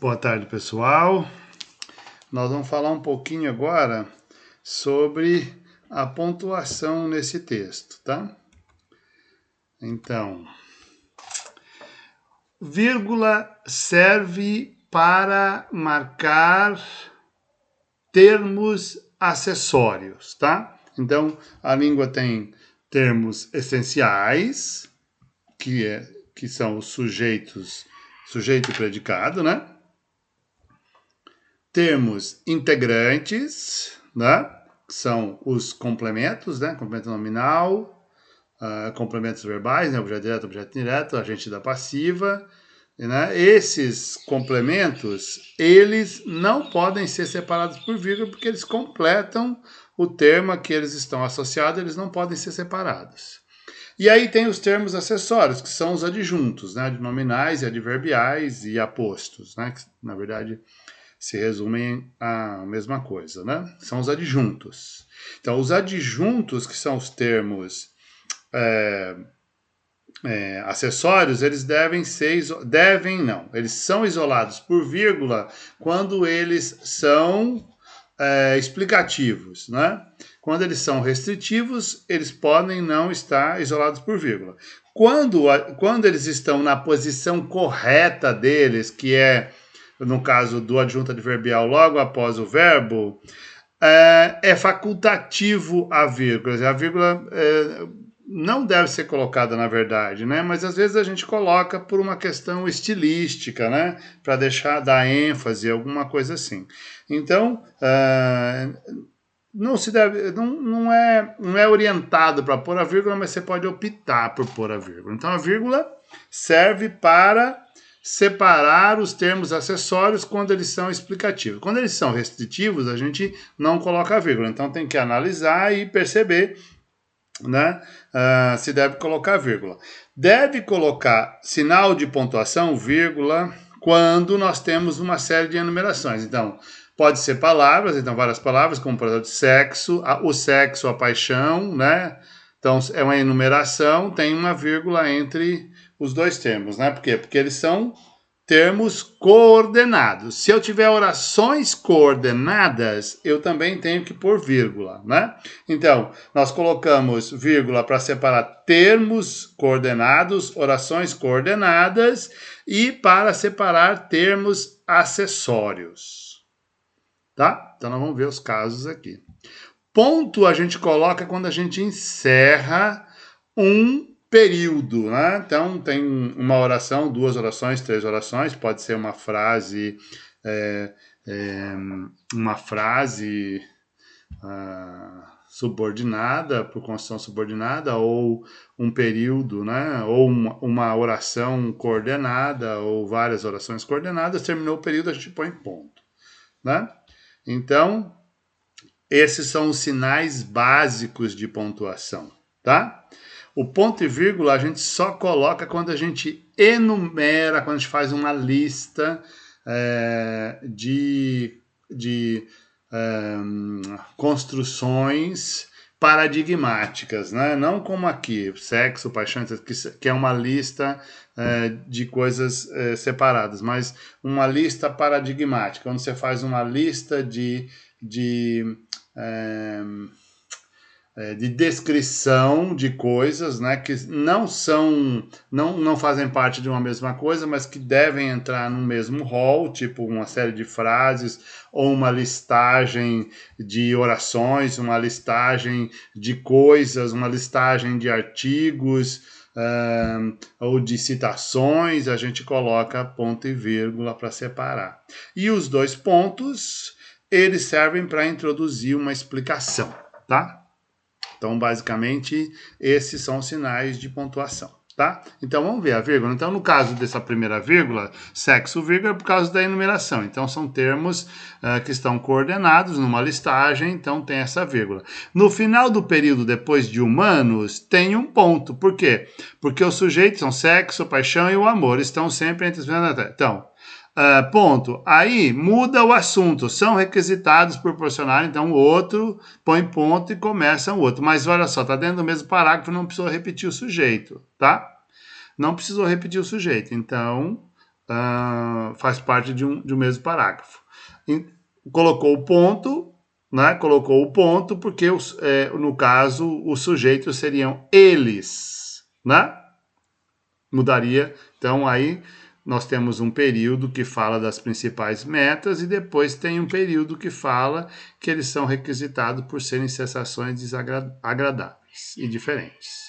Boa tarde, pessoal. Nós vamos falar um pouquinho agora sobre a pontuação nesse texto, tá? Então, vírgula serve para marcar termos acessórios, tá? Então, a língua tem termos essenciais, que são os sujeitos, sujeito e predicado, né? Termos integrantes, né? São os complementos, né? Complemento nominal, complementos verbais, né? Objeto direto, objeto indireto, agente da passiva, né? Esses complementos, eles não podem ser separados por vírgula porque eles completam o termo a que eles estão associados, eles não podem ser separados. E aí tem os termos acessórios, que são os adjuntos, né? Adnominais e adverbiais e apostos, né? Que, na verdade, se resumem à mesma coisa, né? São os adjuntos. Então, os adjuntos, que são os termos acessórios, eles eles são isolados por vírgula quando eles são explicativos, né? Quando eles são restritivos, eles podem não estar isolados por vírgula. Quando eles estão na posição correta deles, que é no caso do adjunto adverbial logo após o verbo, é facultativo a vírgula. A vírgula não deve ser colocada, na verdade, né? Mas às vezes a gente coloca por uma questão estilística, né? Para dar ênfase, alguma coisa assim. Então, não é orientado para pôr a vírgula, mas você pode optar por pôr a vírgula. Então, a vírgula serve para separar os termos acessórios quando eles são explicativos. Quando eles são restritivos, a gente não coloca a vírgula. Então, tem que analisar e perceber, né, se deve colocar vírgula. Deve colocar sinal de pontuação, vírgula, quando nós temos uma série de enumerações. Então, pode ser palavras, então várias palavras, como por exemplo, sexo, o sexo, a paixão, né? Então, é uma enumeração, tem uma vírgula entre os dois termos, né? Por quê? Porque eles são termos coordenados. Se eu tiver orações coordenadas, eu também tenho que pôr vírgula, né? Então, nós colocamos vírgula para separar termos coordenados, orações coordenadas e para separar termos acessórios, tá? Então, nós vamos ver os casos aqui. Ponto a gente coloca quando a gente encerra um período, né? Então, tem uma oração, 2 orações, 3 orações, pode ser uma frase, subordinada, por construção subordinada, ou um período, né? Ou uma oração coordenada, ou várias orações coordenadas, terminou o período, a gente põe ponto, né? Então, esses são os sinais básicos de pontuação, tá? O ponto e vírgula a gente só coloca quando a gente enumera, quando a gente faz uma lista de construções paradigmáticas, né? Não como aqui, sexo, paixão, que é uma lista de coisas separadas, mas uma lista paradigmática, quando você faz uma lista de descrição de coisas, né, que não fazem parte de uma mesma coisa, mas que devem entrar no mesmo rol, tipo uma série de frases, ou uma listagem de orações, uma listagem de coisas, uma listagem de artigos, ou de citações, a gente coloca ponto e vírgula para separar. E os 2 pontos, eles servem para introduzir uma explicação, tá? Então, basicamente, esses são os sinais de pontuação, tá? Então, vamos ver a vírgula. Então, no caso dessa primeira vírgula, sexo, vírgula, é por causa da enumeração. Então, são termos que estão coordenados numa listagem, então tem essa vírgula. No final do período, depois de humanos, tem um ponto. Por quê? Porque os sujeitos são sexo, paixão e o amor, estão sempre entre os... Então, ponto. Aí muda o assunto. São requisitados proporcionar, então o outro põe ponto e começa o outro. Mas olha só, está dentro do mesmo parágrafo, não precisou repetir o sujeito, tá? Não precisou repetir o sujeito. Então, faz parte de um mesmo parágrafo. Colocou o ponto, né? Colocou o ponto porque, no caso, os sujeitos seriam eles, né? Mudaria. Então, aí nós temos um período que fala das principais metas e depois tem um período que fala que eles são requisitados por serem sensações desagradáveis e diferentes.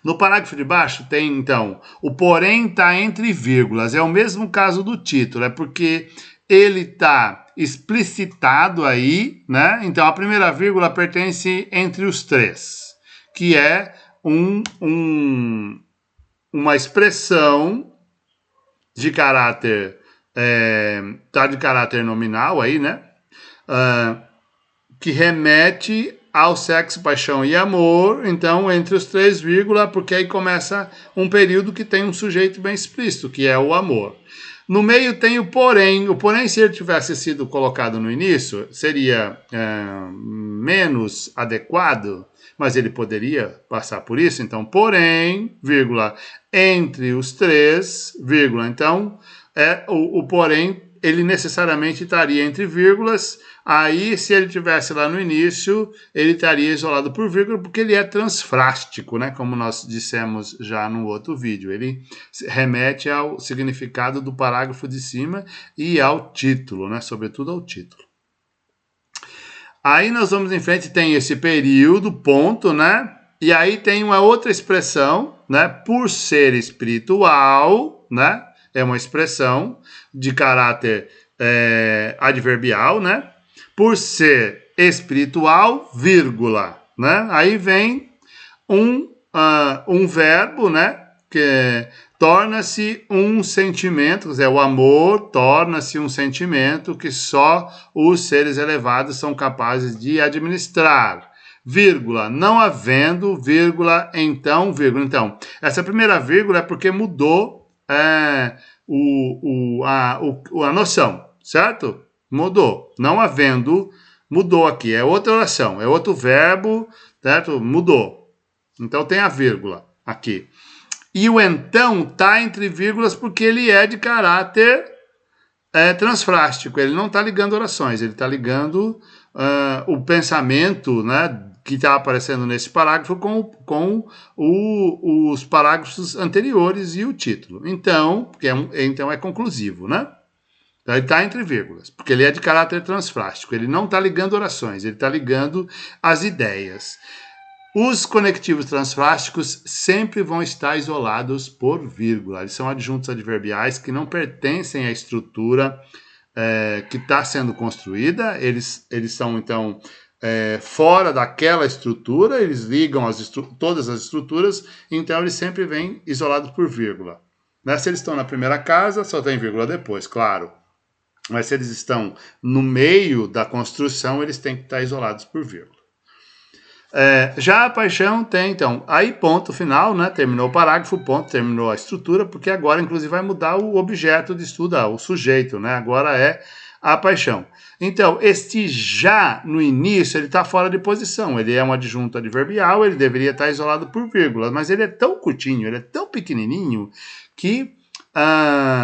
No parágrafo de baixo tem, então, o porém está entre vírgulas. É o mesmo caso do título, é porque ele está explicitado aí, né? Então, a primeira vírgula pertence entre os três, que é uma expressão de caráter, tá de caráter nominal aí, né? Que remete ao sexo, paixão e amor, então entre os três vírgulas, porque aí começa um período que tem um sujeito bem explícito, que é o amor. No meio tem o porém. O porém, se ele tivesse sido colocado no início, seria menos adequado, mas ele poderia passar por isso. Então, porém, vírgula, entre os três, vírgula. Então, o porém, ele necessariamente estaria entre vírgulas. Aí, se ele tivesse lá no início, ele estaria isolado por vírgula, porque ele é transfrástico, né? Como nós dissemos já no outro vídeo. Ele remete ao significado do parágrafo de cima e ao título, né? Sobretudo ao título. Aí nós vamos em frente, tem esse período, ponto, né? E aí tem uma outra expressão, né? Por ser espiritual, né? É uma expressão de caráter adverbial, né? Por ser espiritual, vírgula, né? Aí vem um verbo, né? Que torna-se um sentimento, quer dizer, o amor torna-se um sentimento que só os seres elevados são capazes de administrar. Vírgula, não havendo, vírgula, então, vírgula. Então, essa primeira vírgula é porque mudou a noção, certo? Mudou. Não havendo, mudou aqui. É outra oração, é outro verbo, certo? Mudou. Então tem a vírgula aqui. E o então está entre vírgulas porque ele é de caráter transfrástico. Ele não está ligando orações, ele está ligando o pensamento, né, que está aparecendo nesse parágrafo com os parágrafos anteriores e o título. Então, então é conclusivo, né? Então ele está entre vírgulas, porque ele é de caráter transfrástico. Ele não está ligando orações, ele está ligando as ideias. Os conectivos transfrásticos sempre vão estar isolados por vírgula. Eles são adjuntos adverbiais que não pertencem à estrutura que está sendo construída. Eles são, então, fora daquela estrutura, eles ligam todas as estruturas, então eles sempre vêm isolados por vírgula. Né? Se eles estão na primeira casa, só tem vírgula depois, claro. Mas se eles estão no meio da construção, eles têm que estar isolados por vírgula. Já a paixão tem, então, aí ponto final, né? Terminou o parágrafo, ponto, terminou a estrutura, porque agora, inclusive, vai mudar o objeto de estudo, o sujeito, né? Agora é a paixão. Então, este já no início, ele está fora de posição, ele é um adjunto adverbial, ele deveria estar isolado por vírgulas, mas ele é tão curtinho, ele é tão pequenininho, que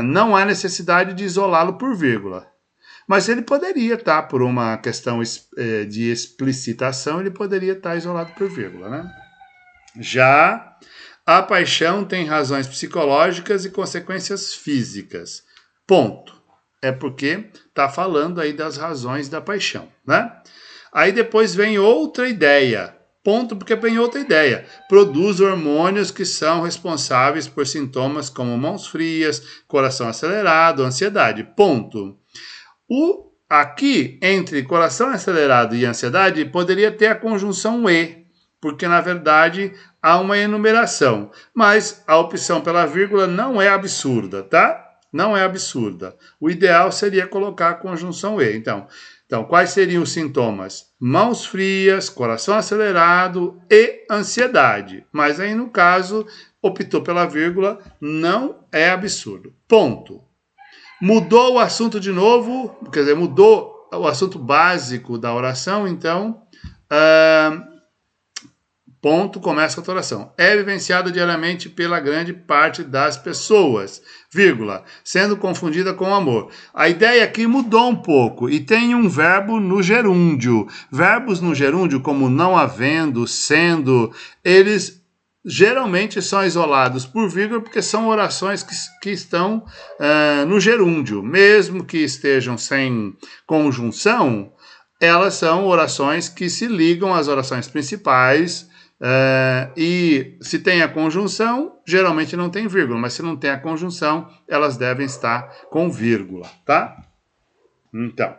não há necessidade de isolá-lo por vírgula. Mas ele poderia estar, por uma questão de explicitação, ele poderia estar isolado por vírgula, né? Já a paixão tem razões psicológicas e consequências físicas. Ponto. É porque está falando aí das razões da paixão, né? Aí depois vem outra ideia. Ponto, porque vem outra ideia. Produz hormônios que são responsáveis por sintomas como mãos frias, coração acelerado, ansiedade. Ponto. Aqui, entre coração acelerado e ansiedade, poderia ter a conjunção e, porque, na verdade, há uma enumeração. Mas a opção pela vírgula não é absurda, tá? Não é absurda. O ideal seria colocar a conjunção e. Então, quais seriam os sintomas? Mãos frias, coração acelerado e ansiedade. Mas aí, no caso, optou pela vírgula, não é absurdo. Ponto. Mudou o assunto de novo, quer dizer, mudou o assunto básico da oração, então, ponto, começa a oração. É vivenciada diariamente pela grande parte das pessoas, vírgula, sendo confundida com amor. A ideia aqui mudou um pouco e tem um verbo no gerúndio. Verbos no gerúndio, como não havendo, sendo, eles geralmente são isolados por vírgula porque são orações que estão no gerúndio. Mesmo que estejam sem conjunção, elas são orações que se ligam às orações principais. E se tem a conjunção, geralmente não tem vírgula, mas se não tem a conjunção, elas devem estar com vírgula, tá? Então.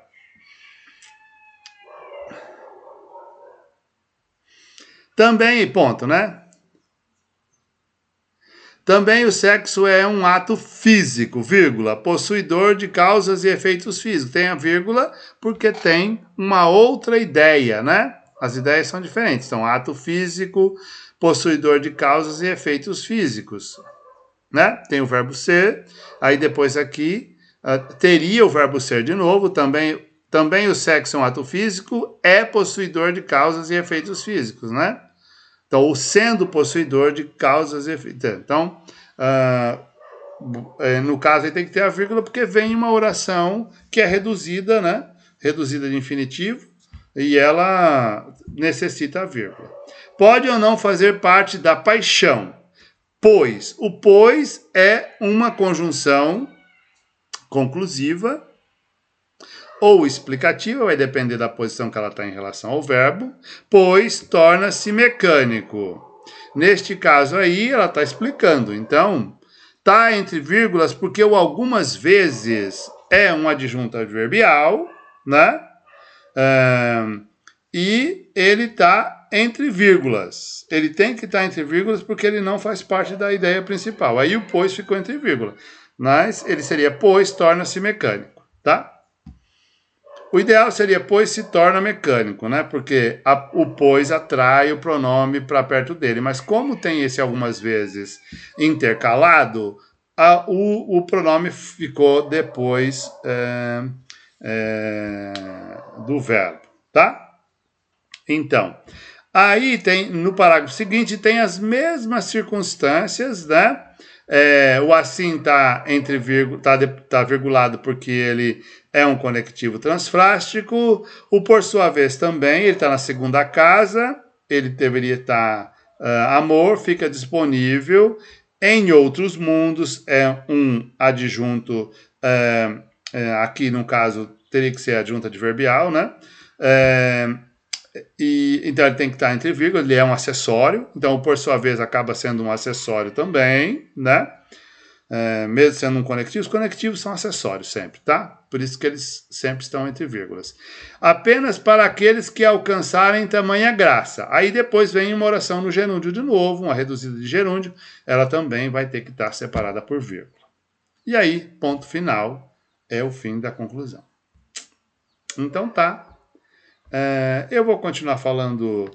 Também, ponto, né? Também o sexo é um ato físico, vírgula, possuidor de causas e efeitos físicos. Tem a vírgula porque tem uma outra ideia, né? As ideias são diferentes. Então, ato físico, possuidor de causas e efeitos físicos, né? Tem o verbo ser, aí depois aqui teria o verbo ser de novo, também o sexo é um ato físico, é possuidor de causas e efeitos físicos, né? Então, o sendo possuidor de causas e efeitos. Então, no caso aí tem que ter a vírgula porque vem uma oração que é reduzida, né? Reduzida de infinitivo, e ela necessita a vírgula. Pode ou não fazer parte da paixão, pois. O pois é uma conjunção conclusiva ou explicativa, vai depender da posição que ela está em relação ao verbo, pois torna-se mecânico. Neste caso aí, ela está explicando. Então, está entre vírgulas porque o algumas vezes é um adjunto adverbial, né? E ele está entre vírgulas. Ele tem que estar entre vírgulas porque ele não faz parte da ideia principal. Aí o pois ficou entre vírgulas. Mas ele seria pois torna-se mecânico, tá? O ideal seria pois se torna mecânico, né? Porque o pois atrai o pronome para perto dele. Mas como tem esse algumas vezes intercalado, o pronome ficou depois do verbo, tá? Então, aí tem, no parágrafo seguinte, tem as mesmas circunstâncias, né? O assim está entre tá virgulado porque ele é um conectivo transfrástico. O por sua vez também, ele está na segunda casa, ele deveria estar amor, fica disponível. Em outros mundos é um adjunto, aqui no caso teria que ser adjunto adverbial, né? Então ele tem que estar entre vírgulas, ele é um acessório, então por sua vez acaba sendo um acessório também, né? Mesmo sendo um conectivo, os conectivos são acessórios sempre, tá? Por isso que eles sempre estão entre vírgulas. Apenas para aqueles que alcançarem tamanha graça. Aí depois vem uma oração no gerúndio de novo, uma reduzida de gerúndio, ela também vai ter que estar separada por vírgula. E aí, ponto final, é o fim da conclusão. Então tá. Eu vou continuar falando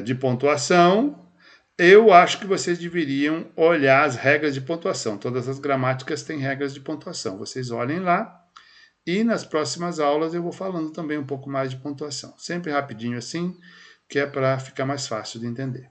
de pontuação. Eu acho que vocês deveriam olhar as regras de pontuação. Todas as gramáticas têm regras de pontuação. Vocês olhem lá. E nas próximas aulas eu vou falando também um pouco mais de pontuação. Sempre rapidinho assim, que é para ficar mais fácil de entender.